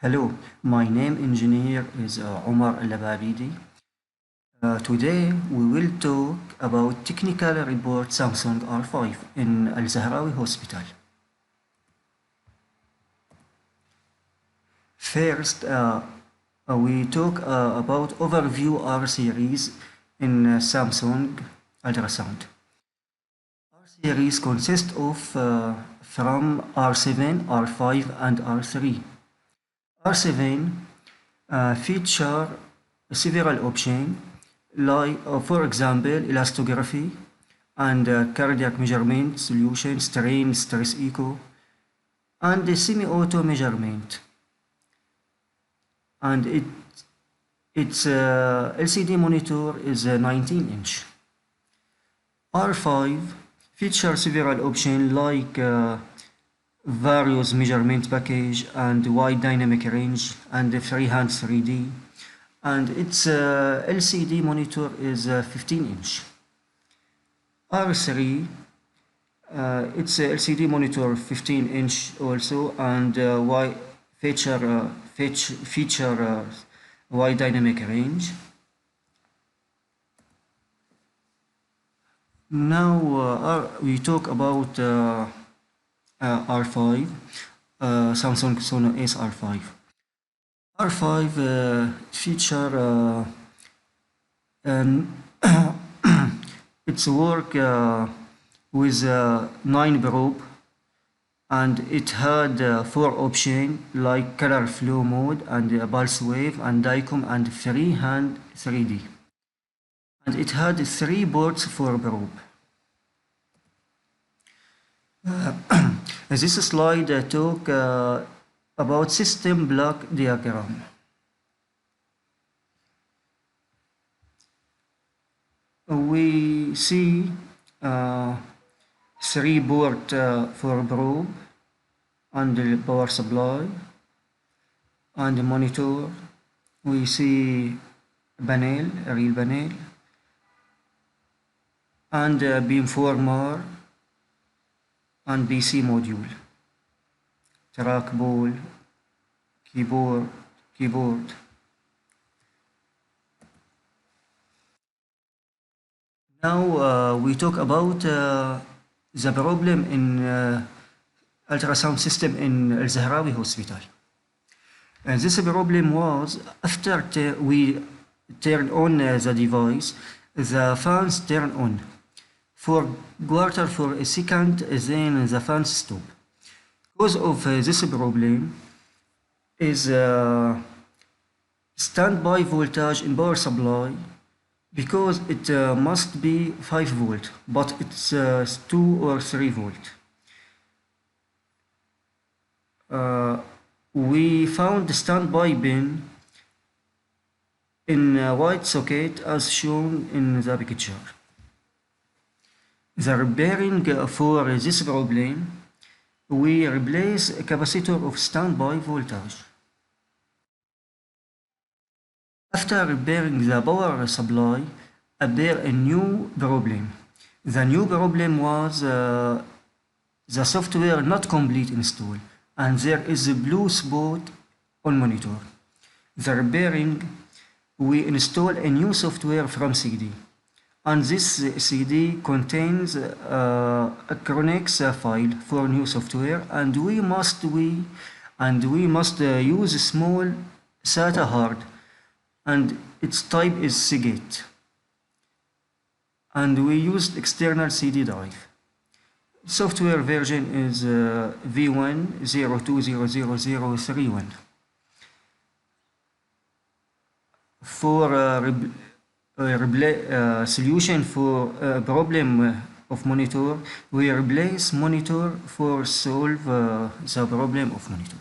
Hello, my name engineer is Omar Al-Lababidi. Today we will talk about technical report Samsung R5 in Al Zahrawi Hospital. First, we talk about overview R series in Samsung ultrasound. R series consists of from R7, R5 and R3. R7 feature several options like, for example, elastography and cardiac measurement solution, strain, stress echo, and the semi-auto measurement. And its LCD monitor is 19-inch. R5 features several options like various measurement package and wide dynamic range and freehand 3D, and its LCD monitor is 15-inch. R3 its LCD monitor 15-inch also, and feature wide dynamic range. Now we talk about R5, Samsung Sono Ace R5. R5 feature its work with 9 probe, and it had 4 options like color flow mode and pulse wave and DICOM and freehand 3D. And it had 3 ports for probe. This slide talk about system block diagram. We see 3 port for probe and the power supply and the monitor. We see panel, a real panel, and beamformer and PC module, trackball, keyboard. Now we talk about the problem in ultrasound system in Al Zahrawi Hospital. And this problem was after we turn on the device, the fans turn on for quarter for a second, then the fans stop. Cause of this problem is standby voltage in power supply, because it must be 5 volt, but it's 2 or 3 volt. We found the standby pin in a white socket as shown in the picture. The repairing for this problem, we replace a capacitor of standby voltage. After repairing the power supply, appeared a new problem. The new problem was the software not complete install, and there is a blue spot on monitor. The repairing, we install a new software from CD, and this CD contains a Chronix file for new software, and we must use a small SATA hard, and its type is Seagate, and we used external CD drive. Software version is V1020031. For solution for problem of monitor, we replace monitor for solve the problem of monitor.